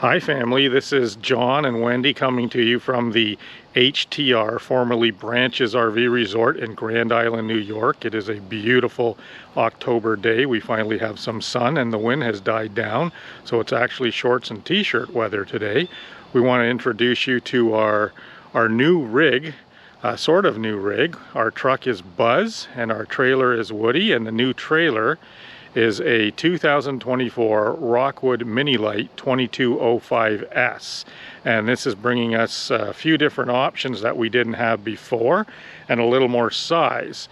Hi family, this is John and Wendy coming to you from the HTR, formerly Branches RV Resort in Grand Island, New York. It is a beautiful October day. We finally have some sun and the wind has died down, so it's actually shorts and t-shirt weather today. We want to introduce you to our new rig, sort of new rig. Our truck is Buzz and our trailer is Woody, and the new trailer is a 2024 Rockwood Mini Lite 2205S, and this is bringing us a few different options that we didn't have before and a little more size.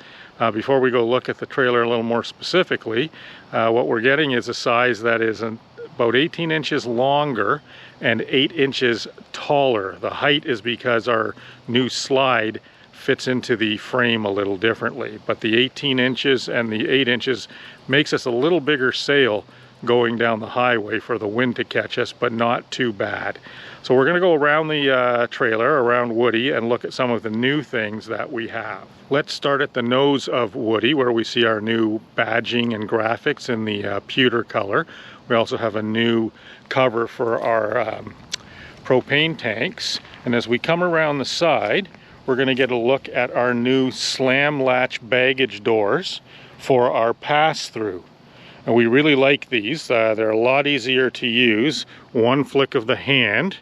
Before we go look at the trailer a little more specifically, what we're getting is a size that is about 18 inches longer and 8 inches taller. The height is because our new slide fits into the frame a little differently, but the 18 inches and the 8 inches makes us a little bigger sail going down the highway for the wind to catch us, but not too bad. So we're going to go around the trailer, around Woody, and look at some of the new things that we have. Let's start at the nose of Woody, where we see our new badging and graphics in the pewter color. We also have a new cover for our propane tanks, and as we come around the side, we're going to get a look at our new slam latch baggage doors for our pass-through. And we really like these. They're a lot easier to use. One flick of the hand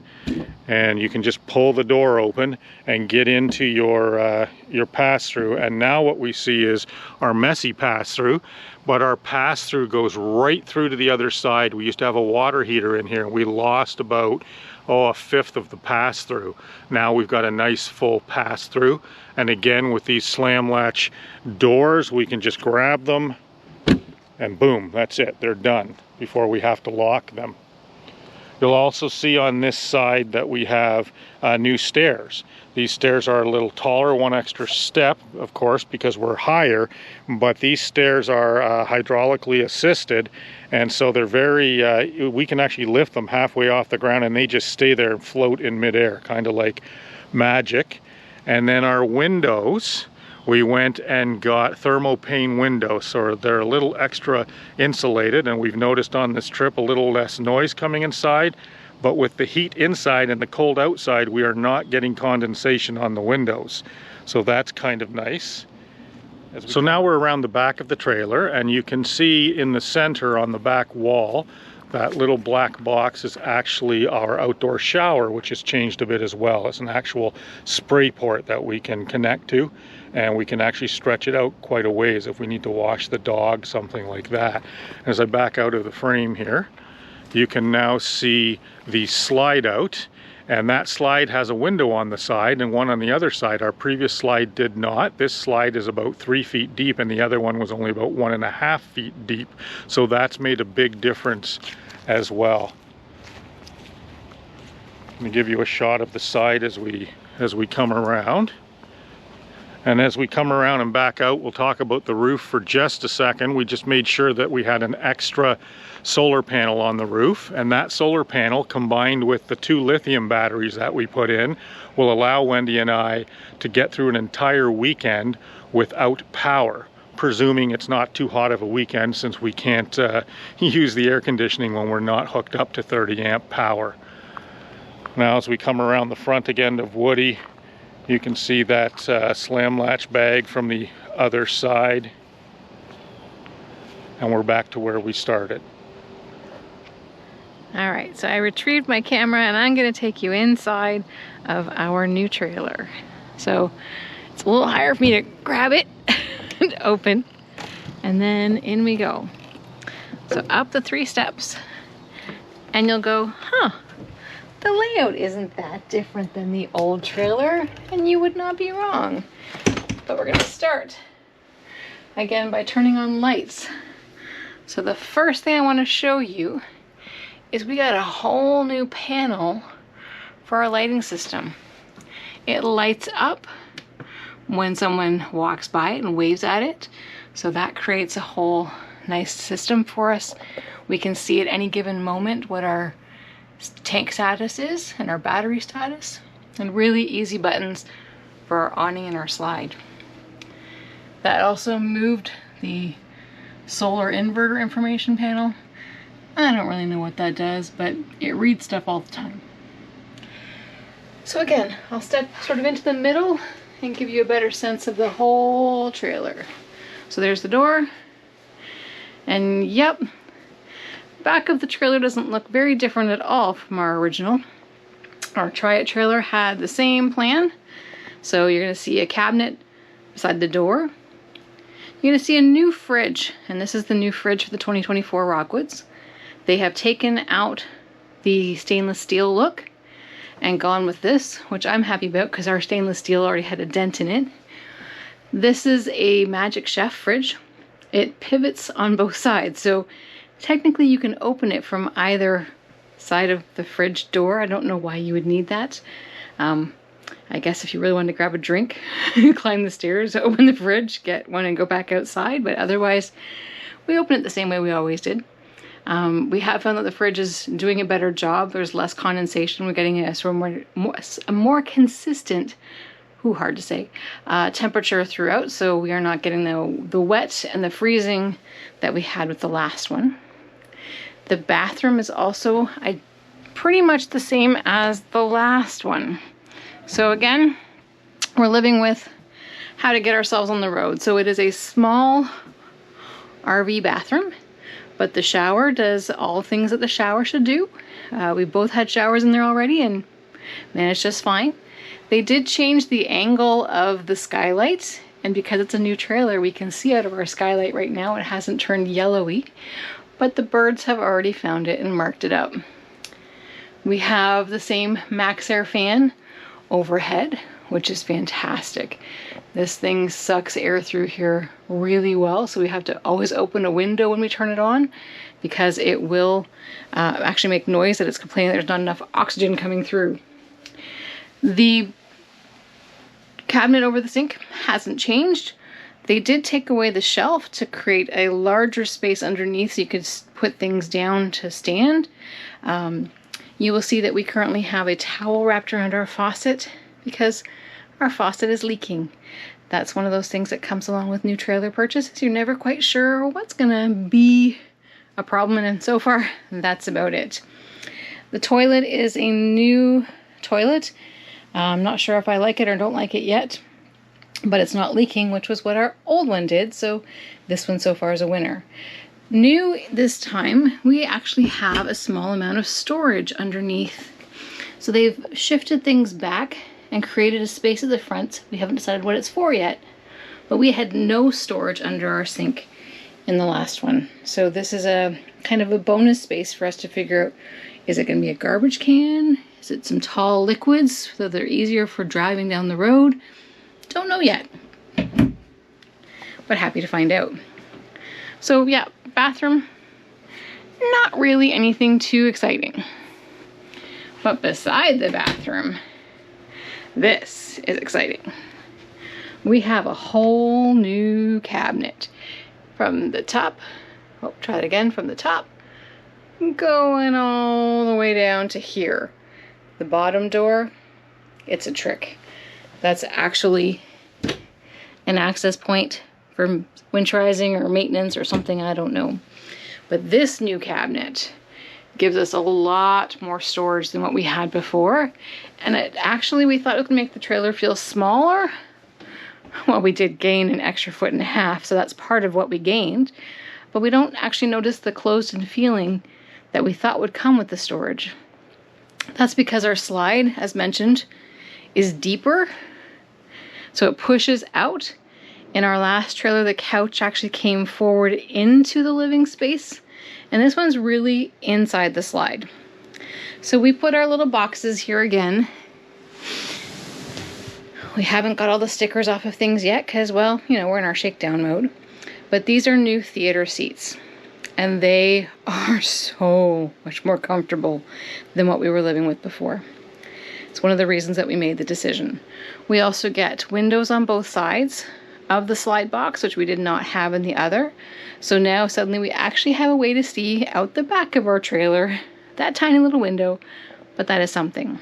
and you can just pull the door open and get into your pass-through. And now what we see is our messy pass-through, but our pass-through goes right through to the other side. We used to have a water heater in here and we lost about a fifth of the pass-through. Now we've got a nice full pass-through, and again with these slam latch doors we can just grab them and boom, that's it, they're done before we have to lock them. You'll also see on this side that we have new stairs. These stairs are a little taller, one extra step, of course, because we're higher, but these stairs are hydraulically assisted, and so they're very, we can actually lift them halfway off the ground and they just stay there and float in midair, kind of like magic. And then our windows, we went and got thermopane windows, so they're a little extra insulated, and we've noticed on this trip a little less noise coming inside, but with the heat inside and the cold outside, we are not getting condensation on the windows. So that's kind of nice. So now we're around the back of the trailer, and you can see in the center on the back wall, that little black box is actually our outdoor shower, which has changed a bit as well. It's an actual spray port that we can connect to, and we can actually stretch it out quite a ways if we need to wash the dog, something like that. As I back out of the frame here, you can now see the slide out, and that slide has a window on the side and one on the other side. Our previous slide did not. This slide is about 3 feet deep and the other one was only about 1.5 feet deep. So that's made a big difference as well. Let me give you a shot of the side as we come around. And as we come around and back out, we'll talk about the roof for just a second. We just made sure that we had an extra solar panel on the roof, and that solar panel, combined with the 2 lithium batteries that we put in, will allow Wendy and I to get through an entire weekend without power, presuming it's not too hot of a weekend, since we can't use the air conditioning when we're not hooked up to 30 amp power. Now as we come around the front again of Woody, you can see that slam latch bag from the other side, and we're back to where we started. All right, so I retrieved my camera and I'm gonna take you inside of our new trailer. So it's a little higher for me to grab it and open, and then in we go. So up the 3 steps, and you'll go, huh, the layout isn't that different than the old trailer, and you would not be wrong. But we're gonna start again by turning on lights. So the first thing I want to show you is we got a whole new panel for our lighting system. It lights up when someone walks by it and waves at it, so that creates a whole nice system for us. We can see at any given moment what our tank status is and our battery status, and really easy buttons for our awning and our slide. That also moved the solar inverter information panel I don't really know what that does, but it reads stuff all the time. So again, I'll step sort of into the middle and give you a better sense of the whole trailer. So there's the door, and yep, back of the trailer doesn't look very different at all from our original. Our Try It trailer had the same plan. So you're gonna see a cabinet beside the door. You're gonna see a new fridge, and this is the new fridge for the 2024 Rockwoods. They have taken out the stainless steel look and gone with this, which I'm happy about because our stainless steel already had a dent in it. This is a Magic Chef fridge. It pivots on both sides, so technically you can open it from either side of the fridge door. I don't know why you would need that. I guess if you really wanted to grab a drink, climb the stairs, open the fridge, get one and go back outside, but otherwise we open it the same way we always did. We have found that the fridge is doing a better job. There's less condensation. We're getting a more consistent, hard to say, temperature throughout, so we are not getting the wet and the freezing that we had with the last one. The bathroom is also pretty much the same as the last one. So again, we're living with how to get ourselves on the road. So it is a small RV bathroom, but the shower does all things that the shower should do. We both had showers in there already and managed just fine. They did change the angle of the skylight, and because it's a new trailer, we can see out of our skylight right now. It hasn't turned yellowy, but the birds have already found it and marked it up. We have the same Max Air fan overhead, which is fantastic. This thing sucks air through here really well, so we have to always open a window when we turn it on because it will actually make noise that it's complaining there's not enough oxygen coming through. The cabinet over the sink hasn't changed. They did take away the shelf to create a larger space underneath so you could put things down to stand. You will see that we currently have a towel wrapped around our faucet because our faucet is leaking. That's one of those things that comes along with new trailer purchases. You're never quite sure what's gonna be a problem, and so far that's about it. The toilet is a new toilet. I'm not sure if I like it or don't like it yet, but it's not leaking, which was what our old one did, so this one so far is a winner. New this time, we actually have a small amount of storage underneath. So they've shifted things back and created a space at the front. We haven't decided what it's for yet, but we had no storage under our sink in the last one. So this is a kind of a bonus space for us to figure out, is it going to be a garbage can? Is it some tall liquids so they're easier for driving down the road? Don't know yet, but happy to find out. So yeah, bathroom, not really anything too exciting. But beside the bathroom, this is exciting. We have a whole new cabinet from the top. Oh, try it again, from the top, going all the way down to here. The bottom door, it's a trick. That's actually an access point for winterizing or maintenance or something, I don't know. But this new cabinet gives us a lot more storage than what we had before. And it actually, we thought it would make the trailer feel smaller. Well, we did gain an extra 1.5 feet, so that's part of what we gained. But we don't actually notice the closed-in feeling that we thought would come with the storage. That's because our slide, as mentioned, is deeper. So it pushes out. In our last trailer, the couch actually came forward into the living space, and this one's really inside the slide. So we put our little boxes here again. We haven't got all the stickers off of things yet because, well, you know, we're in our shakedown mode. But these are new theater seats, and they are so much more comfortable than what we were living with before. It's one of the reasons that we made the decision. We also get windows on both sides of the slide box, which we did not have in the other. So now suddenly we actually have a way to see out the back of our trailer, that tiny little window, but that is something.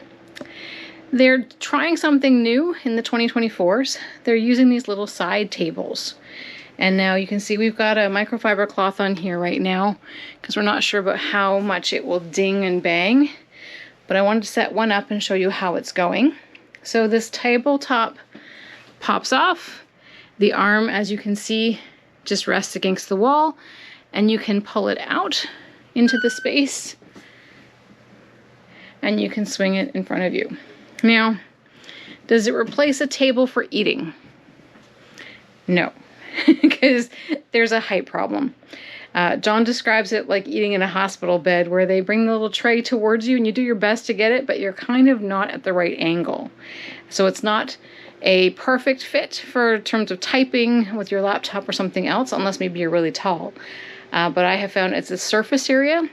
They're trying something new in the 2024s. They're using these little side tables. And now you can see we've got a microfiber cloth on here right now because we're not sure about how much it will ding and bang. But I wanted to set one up and show you how it's going. So this tabletop pops off. The arm, as you can see, just rests against the wall, and you can pull it out into the space and you can swing it in front of you. Now, does it replace a table for eating? No, because there's a height problem. John describes it like eating in a hospital bed where they bring the little tray towards you and you do your best to get it, but you're kind of not at the right angle. So it's not a perfect fit for terms of typing with your laptop or something else, unless maybe you're really tall. But I have found it's a surface area,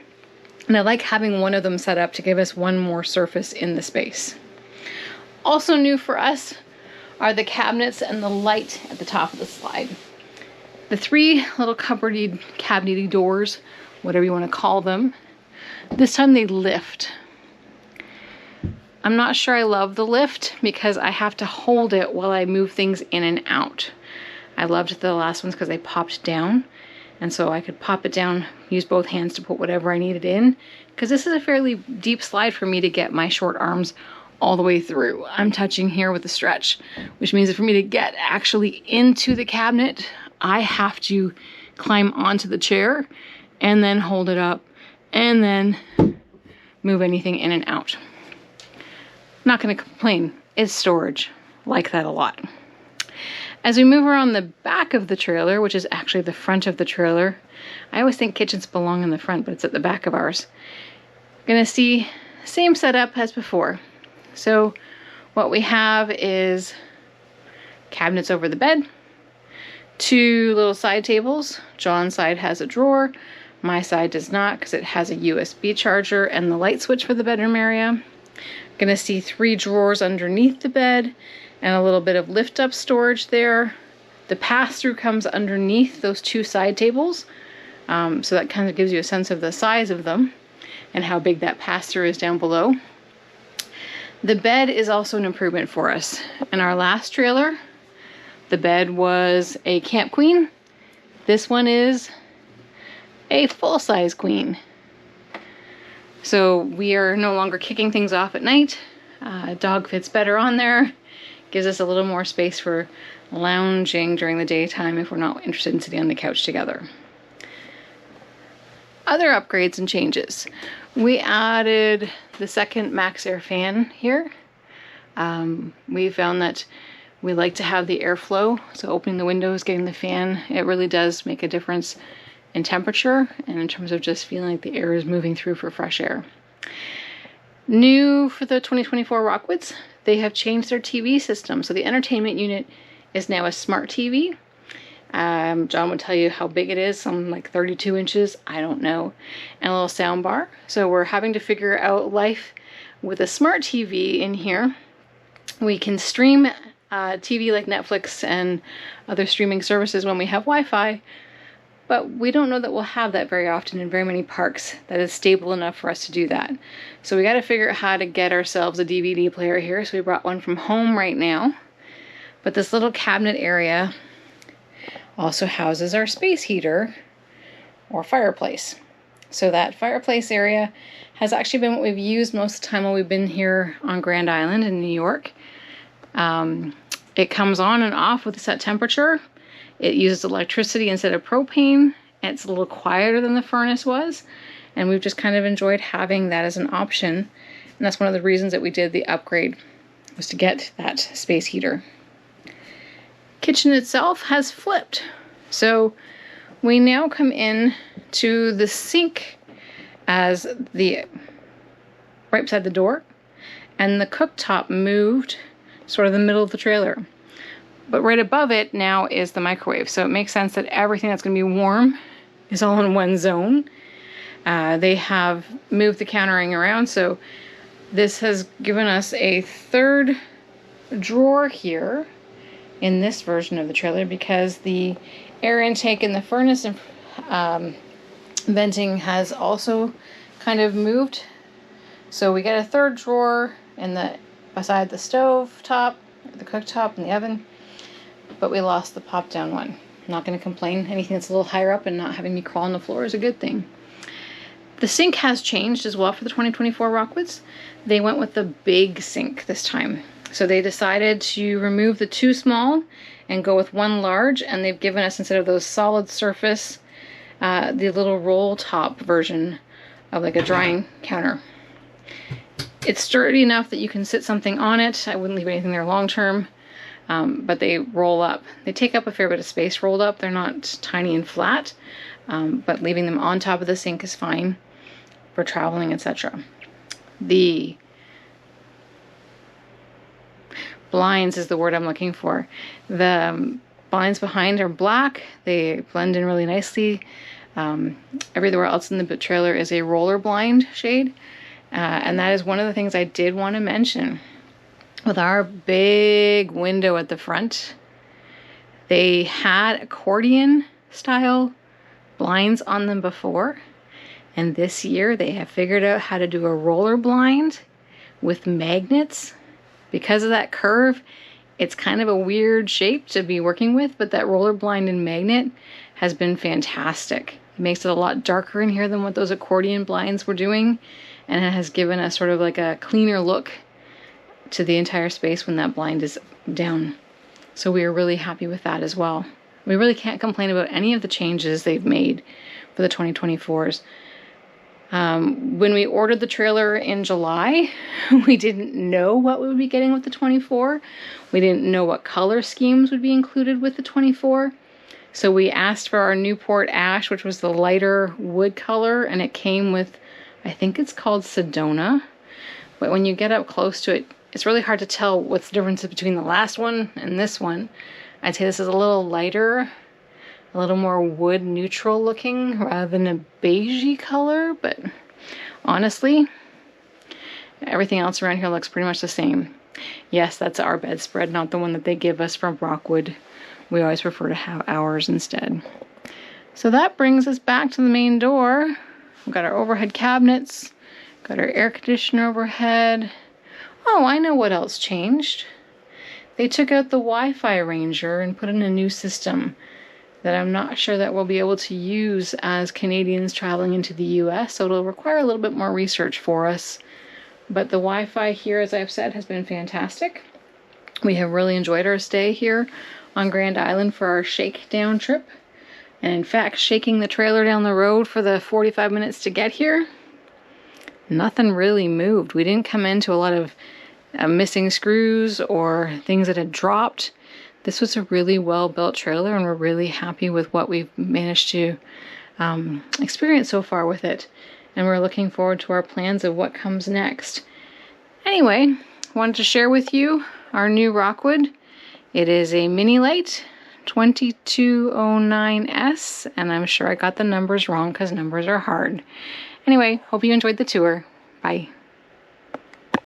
and I like having one of them set up to give us one more surface in the space. Also new for us are the cabinets and the light at the top of the slide. The three little cupboardy, cabinety doors, whatever you want to call them, this time they lift. I'm not sure I love the lift because I have to hold it while I move things in and out. I loved the last ones because they popped down, and so I could pop it down, use both hands to put whatever I needed in, because this is a fairly deep slide for me to get my short arms all the way through. I'm touching here with a stretch, which means that for me to get actually into the cabinet, I have to climb onto the chair and then hold it up and then move anything in and out. Not going to complain. It's storage. Like that a lot. As we move around the back of the trailer, which is actually the front of the trailer, I always think kitchens belong in the front, but it's at the back of ours. Gonna see same setup as before. So what we have is cabinets over the bed, two little side tables. John's side has a drawer. My side does not because it has a USB charger and the light switch for the bedroom area. Gonna see three drawers underneath the bed and a little bit of lift up storage there. The pass-through comes underneath those two side tables. So that kind of gives you a sense of the size of them and how big that pass-through is down below. The bed is also an improvement for us. In our last trailer, the bed was a camp queen. This one is a full-size queen. So we are no longer kicking things off at night. Dog fits better on there. Gives us a little more space for lounging during the daytime if we're not interested in sitting on the couch together. Other upgrades and changes. We added the second Max Air fan here. We found that we like to have the airflow, so opening the windows, getting the fan, it really does make a difference in temperature and in terms of just feeling like the air is moving through for fresh air. New for the 2024 Rockwoods, they have changed their TV system. So the entertainment unit is now a smart TV. John would tell you how big it is, some like 32 inches, I don't know, and a little sound bar. So we're having to figure out life with a smart TV in here. We can stream TV like Netflix and other streaming services when we have Wi-Fi, but we don't know that we'll have that very often in very many parks that is stable enough for us to do that. So we got to figure out how to get ourselves a DVD player here. So we brought one from home right now. But this little cabinet area also houses our space heater or fireplace. So that fireplace area has actually been what we've used most of the time while we've been here on Grand Island in New York. It comes on and off with a set temperature. It uses electricity instead of propane. It's a little quieter than the furnace was. And we've just kind of enjoyed having that as an option. And that's one of the reasons that we did the upgrade, was to get that space heater. Kitchen itself has flipped. So we now come in to the sink as the right beside the door. And the cooktop moved sort of the middle of the trailer. But right above it now is the microwave. So it makes sense that everything that's going to be warm is all in one zone. They have moved the countering around. So this has given us a third drawer here in this version of the trailer because the air intake in the furnace and venting has also kind of moved. So we get a third drawer beside the stove top, the cooktop, and the oven. But we lost the pop-down one. not going to complain. Anything that's a little higher up and not having me crawl on the floor is a good thing. The sink has changed as well for the 2024 Rockwoods. They went with the big sink this time. So they decided to remove the 2 small and go with 1 large, and they've given us, instead of those solid surface, the little roll top version of like a drying counter. It's sturdy enough that you can sit something on it. I wouldn't leave anything there long term, but they roll up. They take up a fair bit of space rolled up. They're not tiny and flat, but leaving them on top of the sink is fine for traveling, etc. The blinds is the word I'm looking for. The blinds behind are black. They blend in really nicely. Everywhere else in the trailer is a roller blind shade. And that is one of the things I did want to mention. With our big window at the front, they had accordion style blinds on them before. And this year they have figured out how to do a roller blind with magnets. Because of that curve, it's kind of a weird shape to be working with, but that roller blind and magnet has been fantastic. It makes it a lot darker in here than what those accordion blinds were doing, and it has given us sort of like a cleaner look to the entire space when that blind is down. So we are really happy with that as well. We really can't complain about any of the changes they've made for the 2024s. When we ordered the trailer in July, we didn't know what we would be getting with the 24. We didn't know what color schemes would be included with the 24. So we asked for our Newport Ash, which was the lighter wood color, and it came with, I think it's called Sedona. But when you get up close to it, it's really hard to tell what's the difference between the last one and this one. I'd say this is a little lighter, a little more wood neutral looking rather than a beigey color, but honestly, everything else around here looks pretty much the same. Yes, that's our bedspread, not the one that they give us from Rockwood. We always prefer to have ours instead. So that brings us back to the main door. We've got our overhead cabinets, got our air conditioner overhead. Oh, I know what else changed. They took out the Wi-Fi Ranger and put in a new system that I'm not sure that we'll be able to use as Canadians traveling into the US, so it'll require a little bit more research for us. But the Wi-Fi here, as I've said, has been fantastic. We have really enjoyed our stay here on Grand Island for our shakedown trip. And in fact, shaking the trailer down the road for the 45 minutes to get here, nothing really moved. We didn't come into a lot of missing screws or things that had dropped. This was a really well-built trailer, and we're really happy with what we've managed to experience so far with it. And we're looking forward to our plans of what comes next. Anyway, wanted to share with you our new Rockwood. It is a mini Lite 2209S, and I'm sure I got the numbers wrong because numbers are hard. Anyway, hope you enjoyed the tour. Bye.